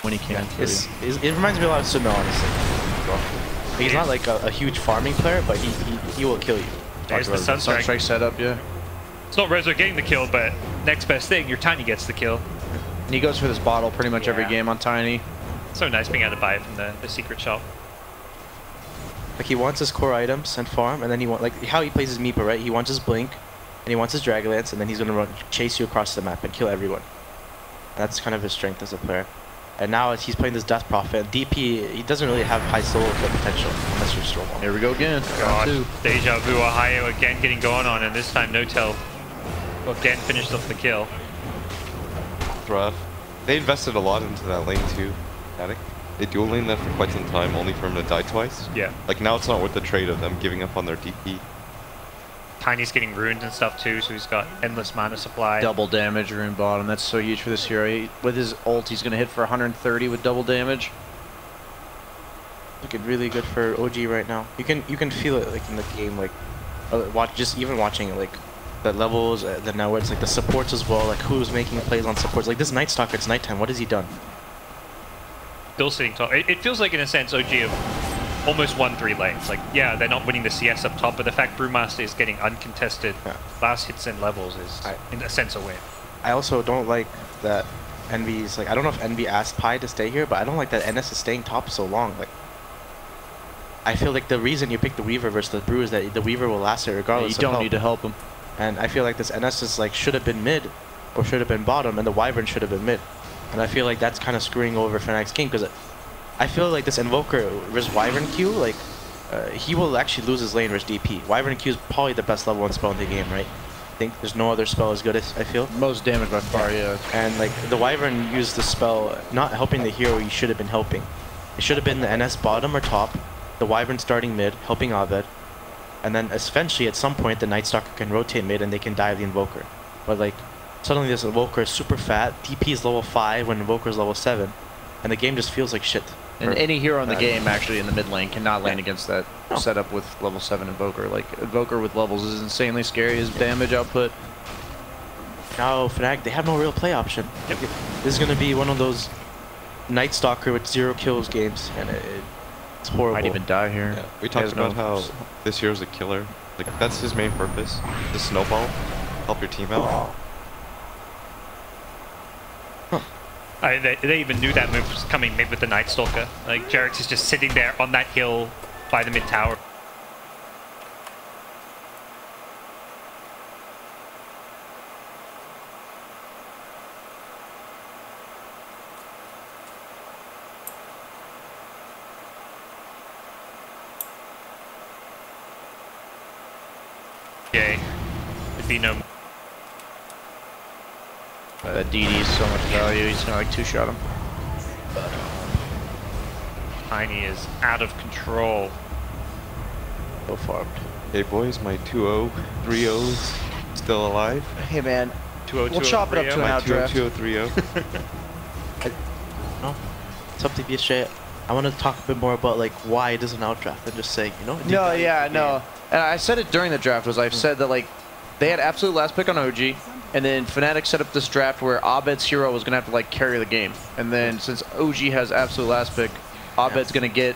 when he can. It reminds me a lot of Suno, honestly. Like, he's not like a huge farming player, but he will kill you. There's the Sunstrike setup, yeah. It's not Rezo getting the kill, but next best thing, your Tiny gets the kill. And he goes for this bottle pretty much every game on Tiny. So nice being able to buy it from the secret shop. Like, he wants his core items and farm, and then he wants, like, how he plays his Meepo, right? He wants his Blink, and he wants his Dragonlance, and then he's gonna chase you across the map and kill everyone. That's kind of his strength as a player. And now he's playing this Death Prophet. DP, he doesn't really have high solo kill potential unless you're Stormwall. Here we go again. Gosh, Deja Vu Ohio again getting going on, and this time no tell. Again finished off the kill. Rough. They invested a lot into that lane too, Fnatic. They dual lane that for quite some time, only for him to die twice. Yeah. Like now it's not worth the trade of them giving up on their DP. Tiny's getting ruined and stuff too, so he's got endless mana supply. Double damage rune bottom. That's so huge for this hero. With his ult, he's going to hit for 130 with double damage. Looking really good for OG right now. You can feel it like in the game, like even watching it, like the levels, the networks, like the supports as well, like who's making plays on supports. Like this Night Stalker, it's nighttime. What has he done? Still sitting top. It feels like in a sense OG have almost won 3 lanes. Like, yeah, they're not winning the CS up top, but the fact Brewmaster is getting uncontested last hits and levels is, in a sense, a win. I also don't like that Envy's, like, I don't know if Envy asked Pi to stay here, but I don't like that NS is staying top so long. Like, I feel like the reason you pick the Weaver versus the Brew is that the Weaver will last it regardless of help. You don't need to help him. And I feel like this NS is like, should have been mid, or should have been bottom, and the Wyvern should have been mid. And I feel like that's kind of screwing over Fnatic's game, because I feel like this Invoker versus Wyvern Q, like, he will actually lose his lane versus DP. Wyvern Q is probably the best level 1 spell in the game, right? I think there's no other spell as good as, I feel. Most damage by far, yeah. And like, the Wyvern used the spell, not helping the hero you should have been helping. It should have been the NS bottom or top, the Wyvern starting mid, helping Abed, and then eventually at some point the Night Stalker can rotate mid and they can dive the Invoker. But like, suddenly this Invoker is super fat, DP is level 5 when Invoker is level 7, and the game just feels like shit. And any hero in the game actually in the mid lane cannot lane against that setup with level 7 Invoker. Like, Invoker with levels is insanely scary, his damage output. Now Fnatic, they have no real play option. Yep. This is going to be one of those Night Stalker with 0 kills games, and it's horrible. Might even die here. Yeah. We talked about how this hero's a killer. Like, that's his main purpose. The snowball, help your team out. They even knew that move was coming mid with the Night Stalker. Like, Jarex is just sitting there on that hill by the mid tower. Yeah, it'd be no. That DD is so much value, he's gonna like 2-shot him. Tiny is out of control. So farmed. Hey boys, my 2-0, 3-0's still alive. Hey man, 2-0, we'll chop it up to an outdraft. 2-0, 3-0. No, something to be straight. I want to talk a bit more about like why it doesn't outdraft and just say, you know. No, yeah, no. And I said it during the draft. I've said that like they had absolute last pick on OG. And then Fnatic set up this draft where Abed's hero was going to have to like carry the game. And then since OG has absolute last pick, Abed's going to get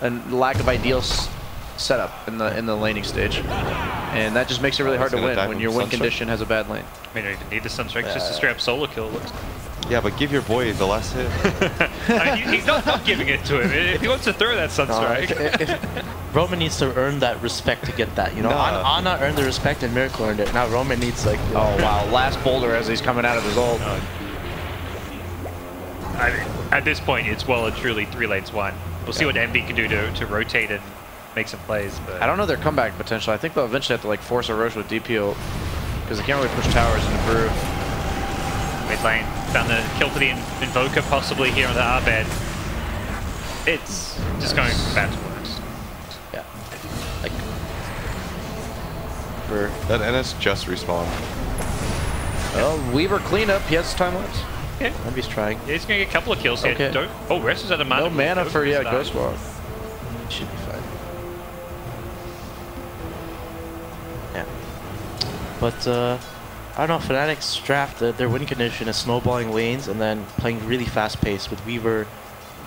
a lack of ideal setup in the laning stage. And that just makes it really hard to win when your win condition has a bad lane. I mean, you don't even need the Sunstrike, just a straight up solo kill. Yeah, but give your boy the last hit. He's not giving it to him. If he wants to throw that Sunstrike. Roman needs to earn that respect to get that, you know? Ana earned the respect and Miracle earned it. Now Roman needs like... Oh wow, last boulder as he's coming out of his ult. I mean, at this point, it's well and truly 3 lanes won. We'll see what Envy can do to rotate and make some plays. But I don't know their comeback potential. I think they'll eventually have to like force a rush with DPO because they can't really push towers into Brew. Mid lane, found the kill for the Invoker possibly here on the Abed. It's just going bad to worse. Yeah. Like, that NS just respawned. Well, Weaver cleanup. He has time lapse. Yeah. Envy's trying. Yeah, he's going to get a couple of kills here. Okay. Oh, Rest is out of mana. No mana for, Ghost Walk. Should be fine. Yeah. But, I don't know, Fnatic's draft, their winning condition is snowballing lanes and then playing really fast pace with Weaver,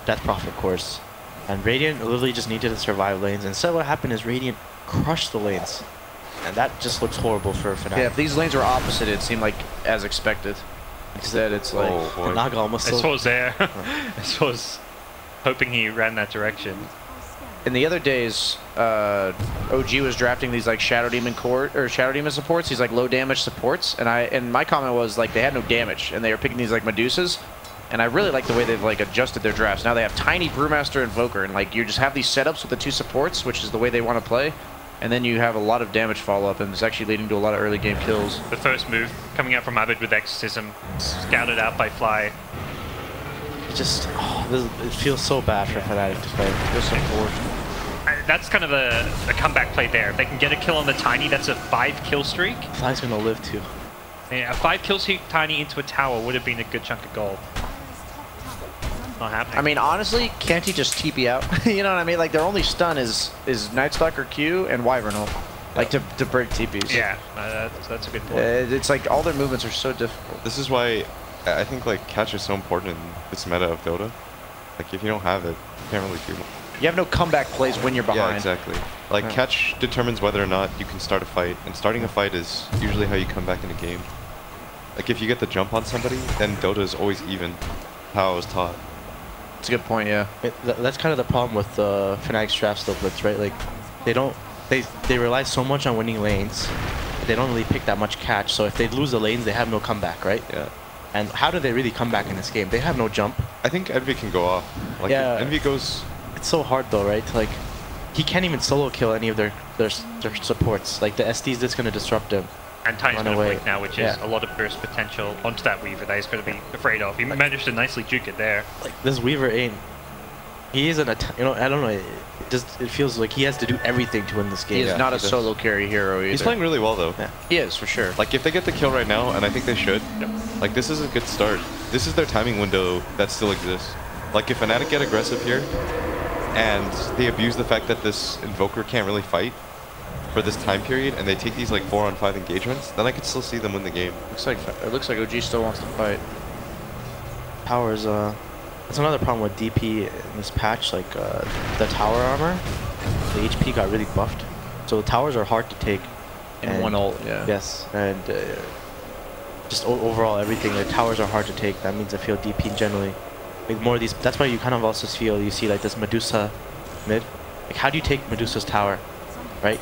Death Prophet course. And Radiant literally just needed to survive lanes. Instead what happened is Radiant crushed the lanes. And that just looks horrible for Fnatic. Yeah, if these lanes were opposite, it seemed like as expected. Instead, it's like... Oh, boy. Naga almost I was there. I was hoping he ran that direction. In the other days, OG was drafting these like Shadow Demon core or Shadow Demon supports, these like low damage supports, and my comment was like they had no damage, and they were picking these like Medusas, and I really like the way they've like adjusted their drafts. Now they have Tiny, Brewmaster, Invoker, and like you just have these setups with the two supports, which is the way they want to play, and then you have a lot of damage follow up, and it's actually leading to a lot of early game kills. The first move coming out from Abid with Exorcism, scouted out by Fly. It just, it feels so bad for Fnatic to play. It feels so forced. That's kind of a comeback play there. If they can get a kill on the Tiny, that's a 5-kill streak. Fly's gonna live too. Yeah, a 5-kill streak Tiny into a tower would have been a good chunk of gold. Not happening. I mean, honestly, can't he just TP out? You know what I mean? Like their only stun is Nightstalker Q and Wyvern ult, like to break TPs. Yeah, that's a good point. It's like all their movements are so difficult. This is why I think like catch is so important in this meta of Dota. Like if you don't have it, you can't really do much. You have no comeback plays when you're behind. Yeah, exactly. Like Yeah. catch determines whether or not you can start a fight, and starting a fight is usually how you come back in a game. Like if you get the jump on somebody, then Dota is always even. How I was taught. That's a good point, yeah. That's kind of the problem with Fnatic's draft still blitz, right? Like they rely so much on winning lanes, they don't really pick that much catch. So if they lose the lanes, they have no comeback, right? Yeah. And how do they really come back in this game? They have no jump. I think Envy can go off. Like Yeah. if Envy goes. It's so hard though, right? Like he can't even solo kill any of their supports. Like the SD's that's gonna disrupt him. And Tiny's Run going to away. blink now, which is Yeah. a lot of burst potential onto that Weaver that he's going to be afraid of. He managed to nicely juke it there. Like this Weaver ain't. He isn't you know, I don't know. It feels like he has to do everything to win this game. He is Yeah, not he a does. solo carry hero either. He's playing really well though. Yeah. He is, for sure. Like if they get the kill right now, and I think they should. Like this is a good start. This is their timing window that still exists. Like if Fnatic get aggressive here, and they abuse the fact that this Invoker can't really fight for this time period, and they take these like 4-on-5 engagements, then I could still see them win the game. It looks like OG still wants to fight. Towers, that's another problem with DP in this patch, like the tower armor, the HP got really buffed. So the towers are hard to take. In and- one ult, yeah. Yes, and just overall everything, the towers are hard to take. That means I feel DP generally. Like more of these, that's why you kind of also feel, you see like this Medusa mid. Like how do you take Medusa's tower, right?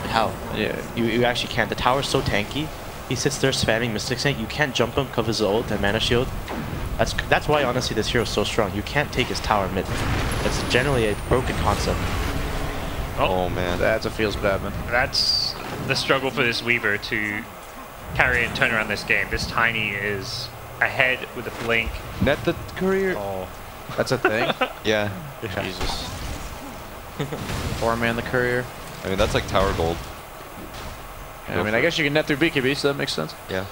Like how? Yeah. You actually can't. The tower's so tanky. He sits there spamming Mystic Snake. You can't jump him because of his ult and mana shield. That's why honestly this hero is so strong. You can't take his tower mid. It's generally a broken concept. Oh man. That's a feels bad, man. That's the struggle for this Weaver to carry and turn around this game. This Tiny is ahead with a blink. Net the courier. Oh, That's a thing? Yeah. Jesus. 4-man the courier. I mean that's like tower gold. Yeah, I mean, I guess you can net through BKB, so that makes sense. Yeah.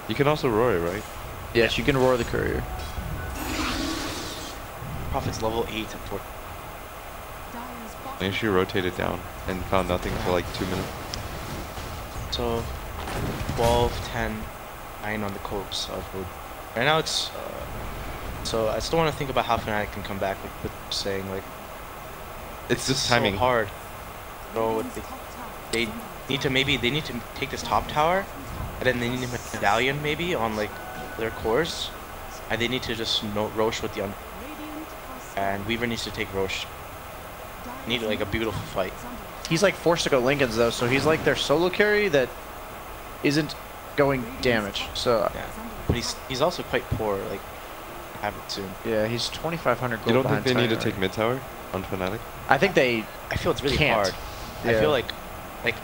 You can also roar it, right? Yes, you can roar the courier. Prophet's level 8 and 4. And she rotated down and found nothing for like 2 minutes. So 12, 10, 9 on the corpse of Wood. Right now it's so I still want to think about how Fnatic can come back, like with saying like It's just so timing. hard. No, they need to take this top tower, and then they need a medallion maybe on like their cores, and they need to just Roche with the and Weaver needs to take Roche. Need like a beautiful fight. He's like forced to go Lincolns, though, so he's like their solo carry that isn't going damage. So, Yeah, but he's also quite poor. Like have it soon. yeah, he's 2,500 gold. You don't think behind they need to Tiny take mid tower on Fnatic? I think they... I feel it's really Can't. hard. I Yeah. feel like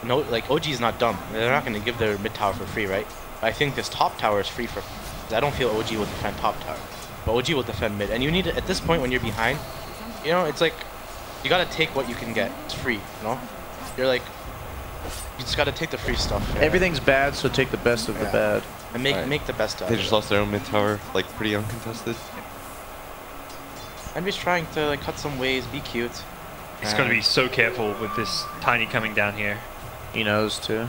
no, like OG is not dumb. They're not going to give their mid tower for free, right? I think this top tower is free for. I don't feel OG will defend top tower, but OG will defend mid. And you need to, at this point when you're behind, you know, it's like you gotta take what you can get. It's free, you know. You're like, you just gotta take the free stuff. Yeah. Everything's bad, so take the best of the Yeah. bad. And make Alright. make the best out They of just it. lost their own mid tower, like pretty uncontested. I'm just trying to like cut some ways, be cute. he's got to be so careful with this Tiny coming down here. He knows, too.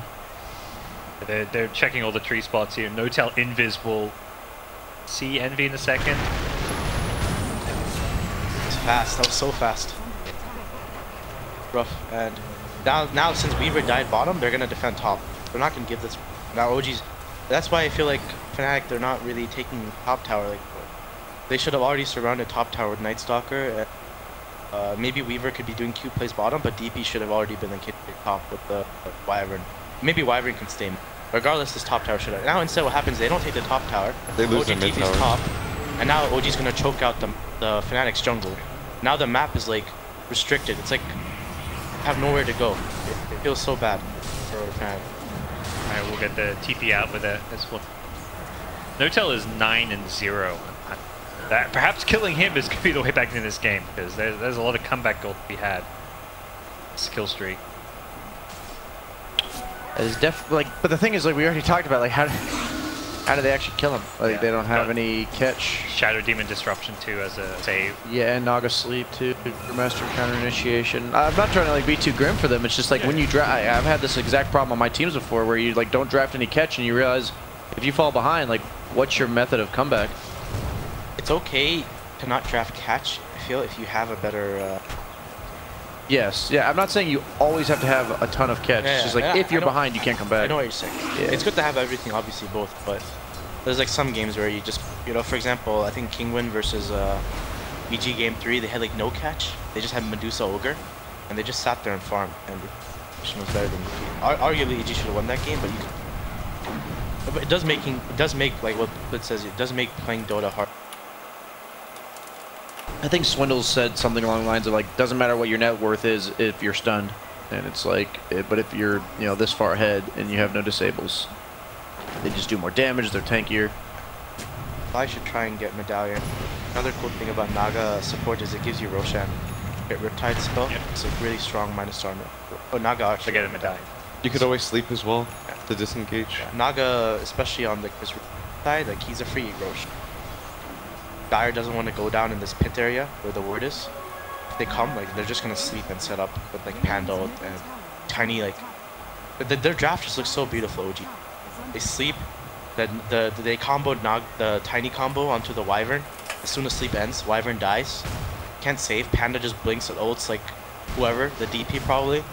They're checking all the tree spots here. No-Tell invisible. See Envy in a second. It's fast. That was so fast. Rough. And now since Weaver died bottom, they're gonna defend top. They're not gonna give this. Now OG's. That's why I feel like Fnatic, they're not really taking top tower. Like they should have already surrounded top tower with Night Stalker. Maybe Weaver could be doing Q plays bottom, but DP should have already been like hitting top with the Wyvern. Maybe Wyvern can stay. Regardless, this top tower should have. Now instead, what happens? They don't take the top tower. They lose OG their mid TP's tower. top, and now OG's gonna choke out the Fnatic's jungle. Now the map is like restricted. It's like have nowhere to go. It feels so bad for Fnatic. Alright, we'll get the TP out with it as well. No-Tell is 9-0. That perhaps killing him is going to be the way back in this game, because there's a lot of comeback goal to be had. Skill streak. It's definitely like, but the thing is, like we already talked about, like how do they actually kill him? Like Yeah. they don't have any catch. Shadow Demon Disruption too as a save. Yeah, and Naga Sleep too. Master Counter Initiation. I'm not trying to like be too grim for them. It's just like when you draft. I've had this exact problem on my teams before, where you like don't draft any catch, and you realize if you fall behind, like what's your method of comeback? It's okay to not draft catch. I feel if you have a better. Yes, yeah. I'm not saying you always have to have a ton of catch. Yeah, It's just like yeah, if you're I know- behind, you can't come back. I know what you're saying. Yeah. It's good to have everything, obviously both, but there's like some games where you just, you know, for example, I think Kingwin versus EG Game 3, they had like no catch. They just had Medusa Ogre, and they just sat there and farmed, and the position was better than EG. Arguably, EG should have won that game, but you can. But it does make like what Blitz says. It does make playing Dota hard. I think Swindles said something along the lines of like, doesn't matter what your net worth is if you're stunned, and it's like, but if you're this far ahead and you have no disables, they just do more damage. They're tankier. I should try and get Medallion. Another cool thing about Naga support is it gives you Roshan. Get Riptide spell. Yep. It's like really strong minus armor. Oh, Naga actually. Forget a medallion. You could always sleep as well to disengage. Yeah, Naga, especially on like this side, like he's a free Rosh. Dire doesn't want to go down in this pit area where the ward is. If they come, like they're just gonna sleep and set up with like Pandal and tiny like. Their draft just looks so beautiful. OG. They sleep, they combo the tiny combo onto the Wyvern. As soon as sleep ends, Wyvern dies. Can't save. Panda just blinks and ults like whoever, the DP probably,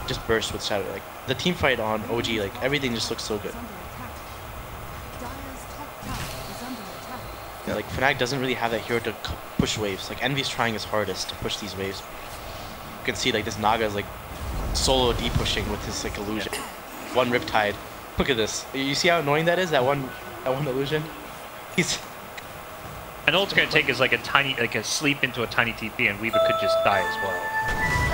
just bursts with shadow. Like the team fight on OG, like everything just looks so good. Yeah, like Fnatic doesn't really have that hero to push waves. Like Envy's trying his hardest to push these waves. You can see like this Naga is like solo D pushing with his like illusion. Yeah. One Riptide. Look at this. You see how annoying that is? That one illusion. He's. And all it's going to take is like a sleep into a tiny TP, and Weaver could just die as well.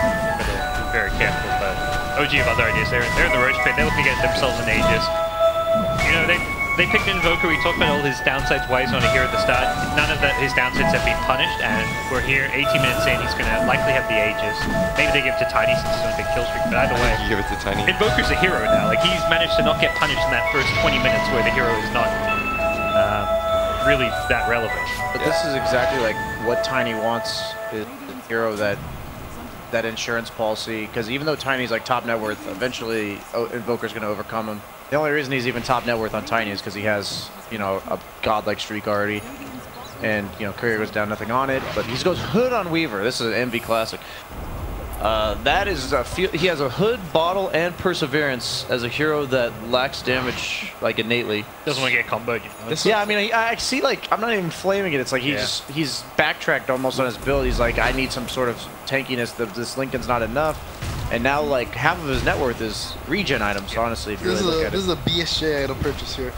Gotta be very careful. But OG have other ideas. They're in the Roach pit. They're looking at themselves in Aegis. You know, they picked an Invoker. We talked about all his downsides, why he's not a hero at the start. None of his downsides have been punished, and we're here 18 minutes in. He's going to likely have the Aegis. Maybe they give it to Tiny since he's on a big kill streak, but either way. You give it to Tiny. Invoker's a hero now. Like, he's managed to not get punished in that first 20 minutes where the hero is not really that relevant. But this is exactly like what Tiny wants, is the hero that insurance policy, because even though Tiny's like top net worth, eventually Invoker's going to overcome him. The only reason he's even top net worth on Tiny is because he has, a godlike streak already, and Courier goes down, nothing on it, but he goes Hood on Weaver. This is an MV classic. That is he has a Hood, Bottle, and Perseverance as a hero that lacks damage like innately. Doesn't want to get comboed, Yeah, I mean, I see, like, I'm not even flaming it. It's like he's backtracked almost on his build. He's like, I need some sort of tankiness. This Lincoln's not enough. And now, like, half of his net worth is regen items, honestly, if you really look at it. This is a BSJ item purchase here.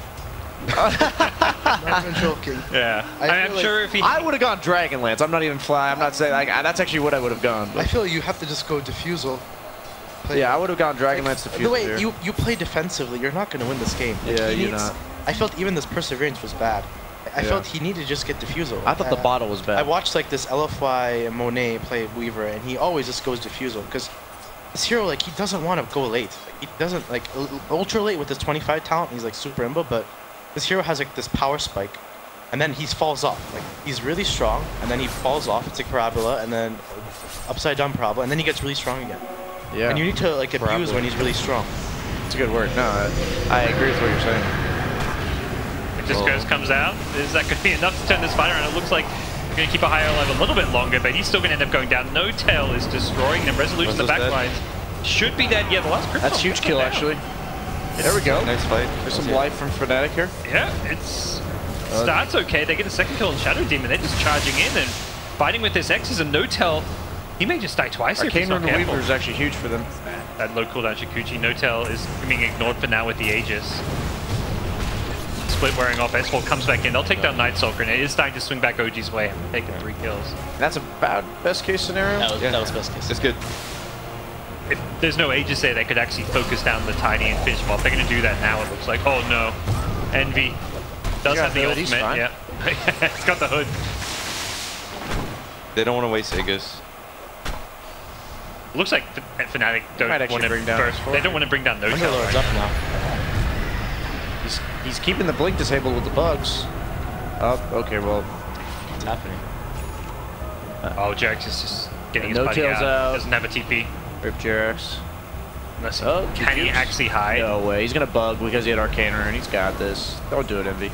Not even joking. Yeah. I'm sure if he... I would have gone Dragonlance. I'm not even flying. I'm not saying, like, that's actually what I would have gone. I feel you have to just go Diffusal. Yeah, I would have gone Dragonlance Diffusal. The way you play defensively, you're not going to win this game. Like, yeah, you're not. I felt even this Perseverance was bad. I felt he needed to just get Diffusal. I thought the Bottle was bad. I watched, like, this LFY Monet play Weaver, and he always just goes Diffusal, because this hero, like, he doesn't want to go late. Like, he doesn't, like, ultra late with his 25 talent, he's, like, super imbo, but this hero has, like, this power spike, and then he falls off. Like, he's really strong, and then he falls off. It's like Parabola, and then upside down Parabola, and then he gets really strong again. Yeah. And you need to, like, abuse when he's really strong. That's a good word. No, I agree with what you're saying. Discos comes out. Is that going to be enough to turn this fight around? It looks like they're going to keep a higher alive a little bit longer, but he's still going to end up going down. No Tail is destroying them. Resolution in the back lines should be dead. Yeah, the last Krypton. That's huge kill, actually. There we go. Nice fight. There's some life from Fnatic here. Yeah, it's starts okay. They get a second kill on Shadow Demon. They're just charging in and fighting with this X's and No Tail. He may just die twice if he's Arcane not Rune careful. Weaver is actually huge for them. That low cooldown Shikuchi. No Tail is being ignored for now with the Aegis. Split wearing off. S4 comes back in. They'll take down Night Stalker, and it is starting to swing back OG's way. Taking 3 kills. That's about best case scenario. That was best case. It's good. If there's no Aegis there, they could actually focus down the Tiny and finish him off. They're going to do that now, it looks like. Oh no. Envy does have the ultimate. Yeah. It's got the hood. They don't want to waste Aegis. Looks like Fnatic don't want to bring down They don't want to bring down No Tail. Lord's up now. He's keeping the blink disabled with the bugs. Oh, okay, well. What's happening? Oh, Jax is just getting his No buddy Tail's out. Doesn't have a TP. Rip Jerax. Unless he, Oh, can he actually hide? No way. He's going to bug because he had Arcane Rune. He's got this. Don't do it, Envy.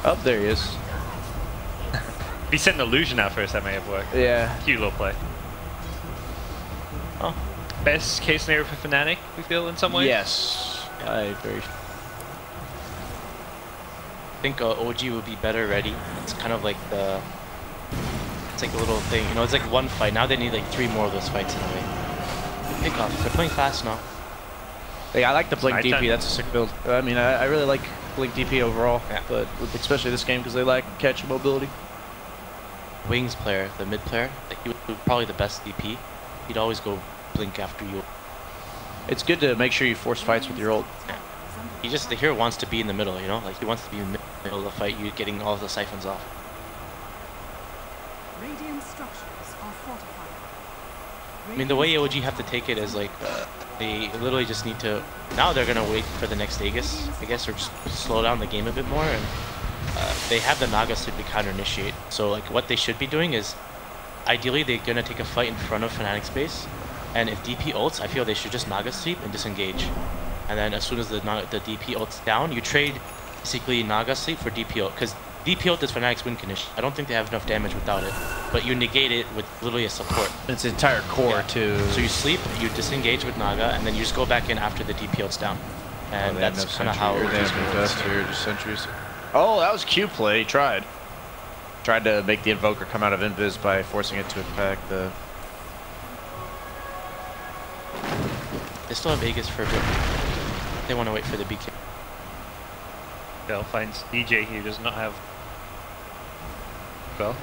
Oh, there he is. If he sent an illusion out first, that may have worked. Yeah. Cute little play. Oh, best case scenario for Fnatic, we feel, in some ways? Yes. I agree. I think OG will be better ready. It's kind of like the... It's like a little thing, you know, it's like one fight. Now they need like 3 more of those fights in a way. Pick off. They're playing fast now. Hey, I like the Blink Nighttime. DP. That's a sick build. I mean, I really like Blink DP overall, Yeah. but especially this game because they lack catch and mobility. Wings player, the mid player, like he was probably the best DP. He'd always go blink after you. It's good to make sure you force fights with your ult. He just, the hero wants to be in the middle, you know? Like he wants to be in the middle of the fight, you getting all of the siphons off. Radiant structures are fortified. I mean, the way OG have to take it is like, they literally just need to, now they're gonna wait for the next Aegis, I guess, or just slow down the game a bit more, and they have the Naga sleep to counter initiate. So like what they should be doing is, ideally they're gonna take a fight in front of Fnatic's base, and if DP ults, I feel they should just Naga sleep and disengage. And then as soon as the DP ult's down, you trade basically Naga sleep for DP ult, because DP ult is Fnatic's win condition. I don't think they have enough damage without it, but you negate it with literally a support. Its entire core too. So you sleep, you disengage with Naga, and then you just go back in after the DP ult's down. And that's kind of how they have no dust here, just sentries. Oh, that was Q play. He tried to make the Invoker come out of Invis by forcing it to attack the... They still have Aegis for a bit. They want to wait for the BK. Bell finds DJ here, does not have Bell.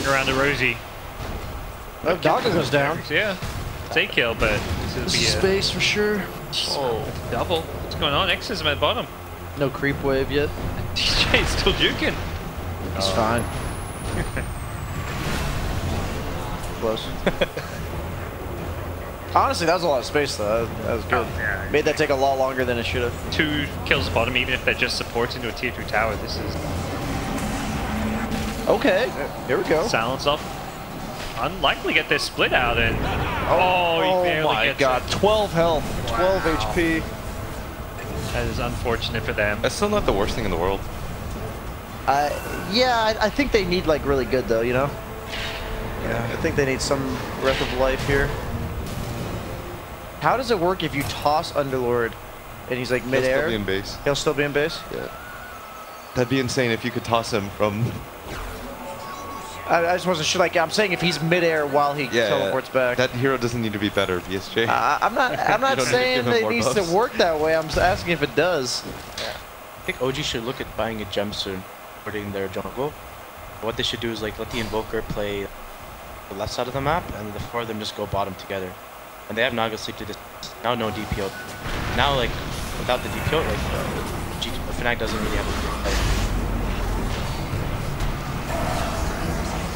Around to Rosie. Oh, Doggo goes down. Yeah. It's a kill, but this will be a Space for sure. oh, double. What's going on? X is at bottom. No creep wave yet. DJ is still juking. It's fine. Close. Honestly, that was a lot of space though. That was good. Oh, yeah. Made that take a lot longer than it should have. 2 kills bottom, even if they're just supports into a tier 2 tower. This is Okay, here we go. silence off. Unlikely to get this split out, and he barely my gets god, it. 12 health, 12 HP. That is unfortunate for them. That's still not the worst thing in the world. Yeah, I think they need like really good though, you know? Yeah, I think they need some breath of life here. How does it work if you toss Underlord and he's like He'll midair? still be in base. He'll still be in base? Yeah. That'd be insane if you could toss him from... I just wasn't sure. Like I'm saying, if he's midair while he teleports back. That hero doesn't need to be better, BSJ. I'm not You don't need to saying give him that it more needs buffs. to work that way. I'm just asking if it does. I think OG should look at buying a gem soon, putting their jungle. What they should do is like let the Invoker play the left side of the map, and the 4 of them just go bottom together. And they have Naga sleep to now no DPO. Now like without the DPO, like Fnatic doesn't really have a good fight.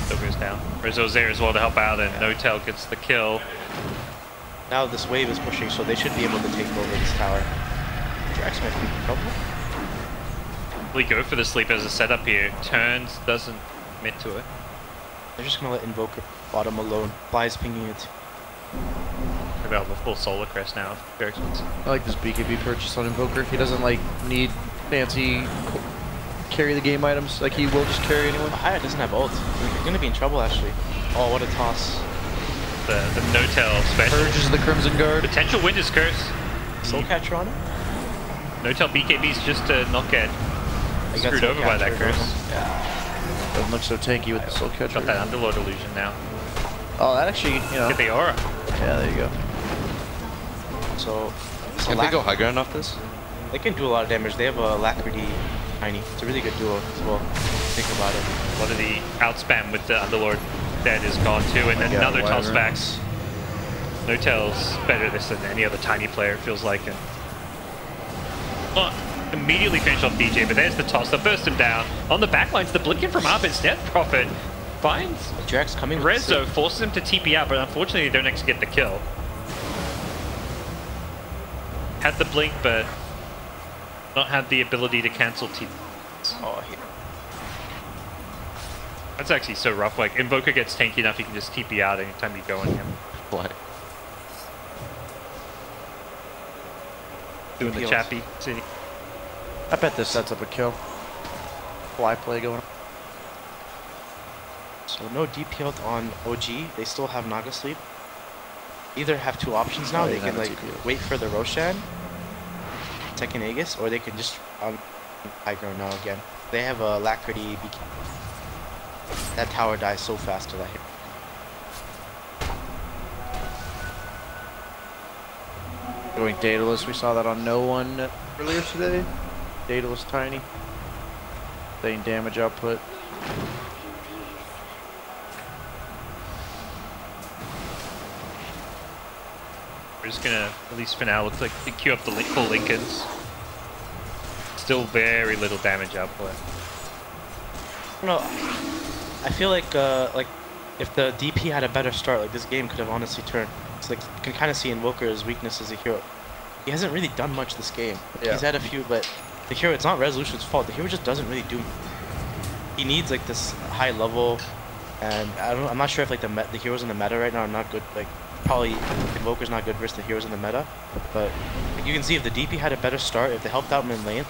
Still goes down. Rizzo's there as well to help out, and No Tail gets the kill. Now this wave is pushing, so they should be able to take over this tower. Drax might be in trouble. We go for the sleep as a setup here. Turns, doesn't commit to it. They're just gonna let Invoker bottom alone. Flies pinging it. about the full Solar Crest now. Very expensive. I like this BKB purchase on Invoker. He doesn't like need fancy carry the game items. Like he will just carry anyone. Haya doesn't have ult. You're gonna be in trouble actually. Oh, what a toss. The no-tail special. Purges the Crimson Guard. Potential Winter's Curse. Soul Catcher on him? No-tail BKBs just to not get screwed over by that curse. Yeah. Doesn't look so tanky with the Soul Catcher. Got that Underlord illusion now. Oh, that actually, you know. Get the aura. Yeah, there you go. So Can they go high ground off this? they can do a lot of damage. They have a Alacrity Tiny. It's a really good duo as well. Think about it. A lot of the outspam with the Underlord dead is gone too, and another toss back. No-tail's better this than any other tiny player, it feels like. And not immediately finish off DJ, but there's the toss. They'll burst him down. On the backlines, the blinking from Arbit's Death Prophet finds Jack's coming. Rezo, forces him to TP out, but unfortunately they don't actually get the kill. Had the blink, but not had the ability to cancel TP. Oh, here. That's actually so rough. Like, Invoker gets tanky enough, you can just TP out anytime you go on him. Why? Doing the chappy city. I bet this sets up a kill. Fly play going on. So no DP ult on OG. They still have Naga Sleep. Either have two options now. Oh, They yeah, can like wait for the Roshan, second Aegis, or they can just high ground now again. They have a Alacrity BK. That tower dies so fast to that hit. Going Daedalus, we saw that on no one earlier today. Daedalus Tiny. Same damage output. We're just gonna, at least for now, looks like they queue up the full Lincolns. Still very little damage output. No, I feel like if the DP had a better start, like this game could have honestly turned. It's like you can kind of see Invoker's weakness as a hero. He hasn't really done much this game. Yeah. He's had a few, but the hero, it's not Resolution's fault. The hero just doesn't really do. He needs like this high level, and I'm not sure if like the heroes in the meta right now are not good. Like probably Invoker's not good versus the heroes in the meta, but like, you can see if the DP had a better start, if they helped out in lane,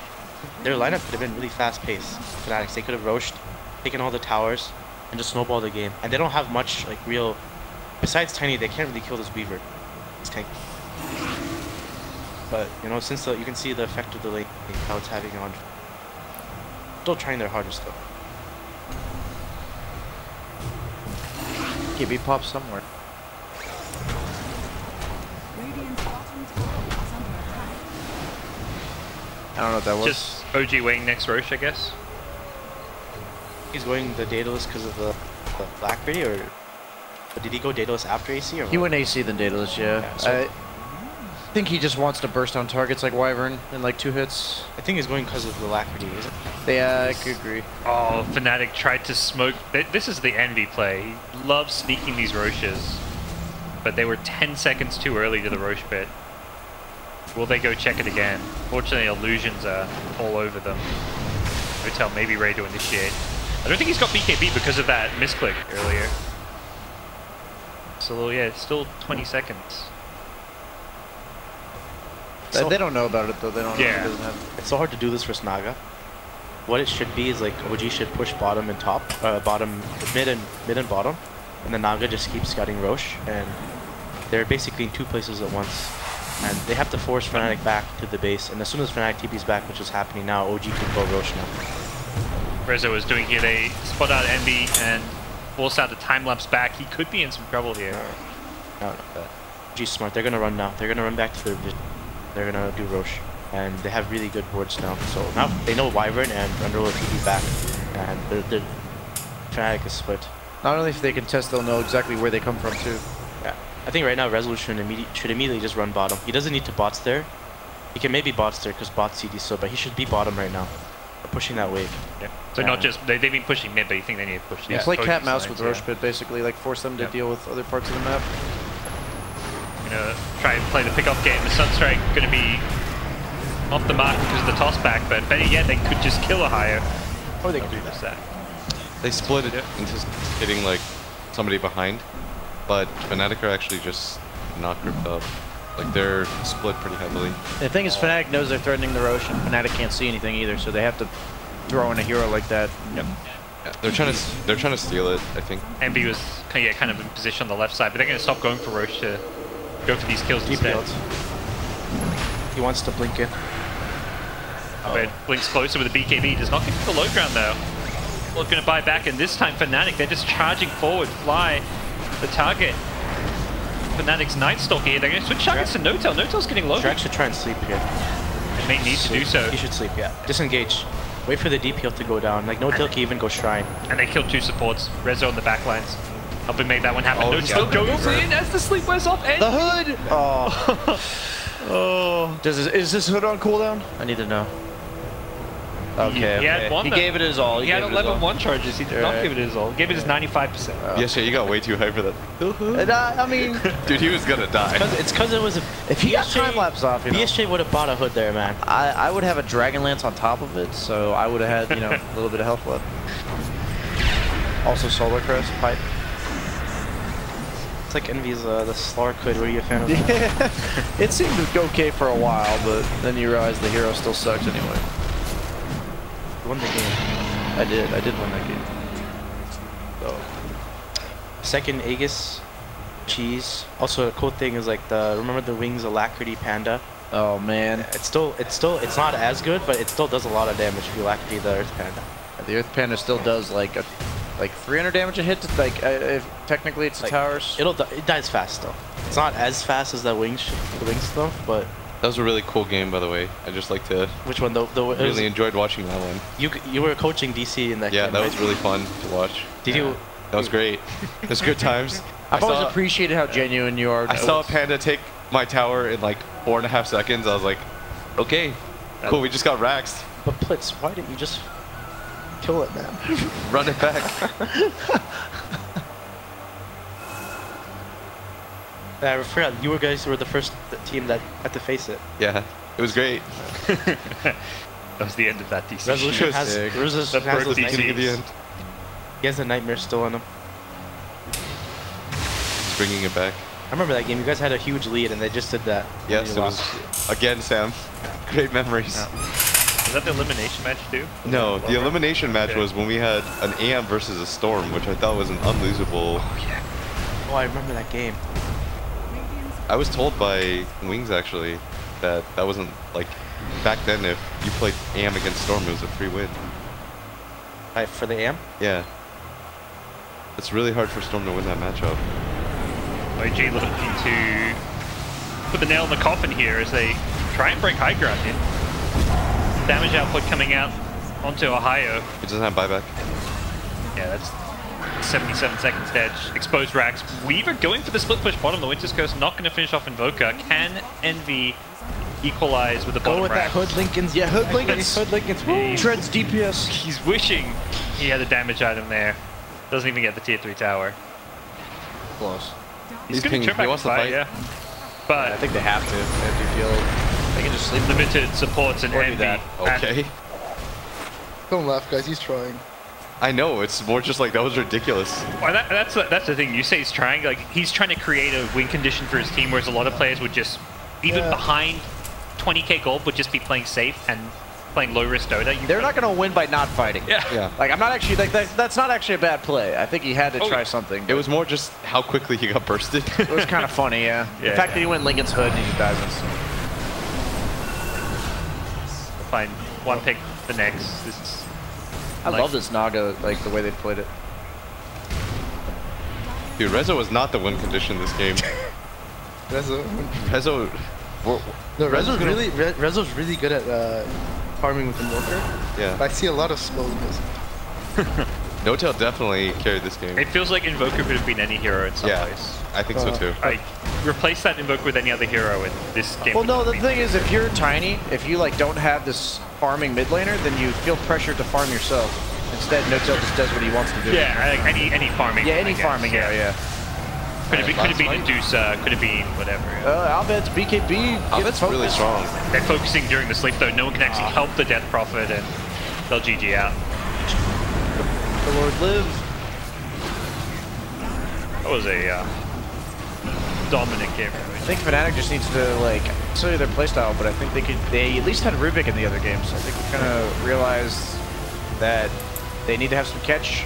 their lineup could have been really fast paced. Fanatics, they could have Roshed, taken all the towers, and just snowball the game. And they don't have much like real. Besides Tiny, they can't really kill this Weaver. It's tank. But you know, since you can see the effect of the lane, how it's having on. Still trying their hardest though. KB pop somewhere. Radiant's bottom tower is under attack. I don't know what that was. Just OG weighing next Roche, I guess. He's going the Daedalus because of the Alacrity, or did he go Daedalus after AC? Or He what? went AC than Daedalus, yeah. Yeah, so- I think he just wants to burst on targets like Wyvern in like 2 hits. I think he's going because of the Alacrity, is it? Yeah, I could agree. Oh, Fnatic tried to smoke. This is the Envy play. He loves sneaking these Roches, but they were 10 seconds too early to the Roche pit. Will they go check it again? Fortunately, illusions are all over them. Hotel maybe ready to initiate. I don't think he's got BKB because of that misclick earlier. So yeah, it's still 20 seconds. They don't know about it though. They don't know. Yeah. He doesn't have... It's so hard to do this versus Naga. What it should be is like OG should push bottom and top, bottom, mid and bottom, and then Naga just keeps scouting Roche, and they're basically in 2 places at once, and they have to force Fnatic back to the base. And as soon as Fnatic TP's back, which is happening now, OG can go Roche now. Rezo is doing here. They spot out Envy and force out the time lapse back. He could be in some trouble here. No, but OG's smart. They're gonna run now. They're gonna run back to their division. They're gonna do Roche, and they have really good boards now. So now they know Wyvern and Underworld TP back, and their Fnatic is split. Not only if they can test, they'll know exactly where they come from too. Yeah, I think right now Resolution should immediately just run bottom. He doesn't need to bots there. He can maybe bots there because bots CD so, but he should be bottom right now, pushing that wave. Yeah. So not just they've been pushing mid, but you think they need to push? It's like cat mouse with Roche. Roche Pit, basically, like force them to deal with other parts of the map. Gonna try and play the pickoff game. The Sunstrike gonna be off the mark because of the toss back, but better yet, they could just kill a higher. Or they can do that. They split it into hitting like somebody behind, but Fnatic are actually just not grouped up. Like they're split pretty heavily. The thing is, Fnatic knows they're threatening the Rosh, and Fnatic can't see anything either, so they have to throw in a hero like that. Yep. Yeah, they're trying to steal it, I think. Envy was kind of in position on the left side, but they're going to stop going for Roche to go for these kills instead. He wants to blink in. But blinks closer with the BKB, does not get to the low ground though. Well, going to buy back, and this time Fnatic, they're just charging forward, fly the target. Fnatic's Night Stalker here, they're going to switch targets to Notel. Notel's getting low. Drax should try and sleep here. It may need to do so. He should sleep, yeah. Disengage. Wait for the DPL to go down. Like, Notel can even go Shrine. And they killed 2 supports. Rezo on the backlines. Helping make that one happen. Oh, Notel goes in as the sleep wears off. And The hood! Oh. Oh. Is this hood on cooldown? I need to know. Okay, He had one He that- gave it his all. he had 11 one charges. He did not give it his all. Gave it his 95%. Yes, yeah, you got way too high for that. And, I mean, Dude, he was gonna die. It's because it was a... if he got time lapse off, you know, BSJ would have bought a hood there, man. I would have a Dragon Lance on top of it, so I would have had, you know, a little bit of health left. Also, Solar Crest, pipe. It's like Envy's the Slar hood. Were you a fan of that? Yeah, it seemed to go okay for a while, but then you realize the hero still sucks anyway. Won the game. I did win that game. So, Second Aegis, cheese. Also, a cool thing is like remember the Wings Alacrity Panda? oh man, It's not as good, but it still does a lot of damage if you Alacrity the Earth Panda. the Earth Panda still does like 300 damage a hit. Like if technically it's the Like, towers. It dies fast though. It's not as fast as the wings stuff, but That was a really cool game, by the way. I just like to which one? The really enjoyed watching that one. you were coaching DC in that Yeah, game, that right? was really fun to watch. Did you? That was great. It was good times. I've always appreciated how genuine you are. I saw a panda take my tower in like 4.5 seconds. I was like, okay, cool. We just got raxed. But Plitz, why didn't you just kill it, man? Run it back. I forgot you guys were the first team that had to face it. Yeah, it was great. That was the end of that DC. Resolution was has, sick. Resolution That has broke those DC. nightmares. At the end, He has the nightmare still in him. just bringing it back. I remember that game. You guys had a huge lead, and they just did that. Yes, it was again, Sam. Great memories. Was that the elimination match too? No, the elimination match was when we had an AM versus a Storm, which I thought was an unlosable. Oh, I remember that game. I was told by Wings actually that wasn't like back then. If you played AM against Storm, it was a free win. For the AM? Yeah. It's really hard for Storm to win that matchup. OG looking to put the nail in the coffin here as they try and break high ground in. Damage output coming out onto Ohio. It doesn't have buyback. Yeah, that's 77 seconds dead. Exposed racks. Weaver going for the split push bottom. The Winter's Coast not going to finish off Invoker. Can Envy equalize with the bottom Go with rack? that Hood Lincoln's. Yeah, Hood Lincoln's. Hood Lincoln's. Treads DPS. He's wishing he had a damage item there. Doesn't even get the tier 3 tower. Close. He's going pinging. to turn back He wants to and fight. yeah. But I think they have to. Empty field. They can just sleep. limited supports and Or do Envy. that. Okay. Don't laugh, guys. He's trying. I know. It's more just like that was ridiculous. Well, that's the thing. You say he's trying. Like he's trying to create a win condition for his team, whereas a lot of players would just, even behind 20k gold, would just be playing safe and playing low risk Dota. They're not going to win by not fighting. Yeah. Yeah. Like I'm not actually like that's not actually a bad play. I think he had to try something. It was more just how quickly he got bursted. It was kind of funny, yeah. Yeah, The fact that he went Lincoln's Hood and he just dies instantly. Fine. One pick the next. This is. I love this Naga, like the way they played it. Dude, Rezo was not the win condition this game. Rezo. Rezo. No, Rezo's really good at farming with Invoker. Yeah. I see a lot of slowness. Notel definitely carried this game. It feels like Invoker could have been any hero in some Yeah, ways. I think so too. Like replace that Invoker with any other hero in this game. Well, would no, not the be- thing is, if you're tiny, if you like don't have this farming mid laner, then you feel pressured to farm yourself. Instead, Notel just does what he wants to do. Yeah, like any farming. Yeah, any I guess, farming, yeah. Could have been Indusa, could have been whatever. Albed's BKB. That's really strong. They're focusing during the sleep though. No one can actually help the Death Prophet, and they'll GG out. The Lord live. That was a dominant game. I think Fnatic just needs to like study their playstyle, but I think they at least had Rubik in the other games. I think we kind of realized that they need to have some catch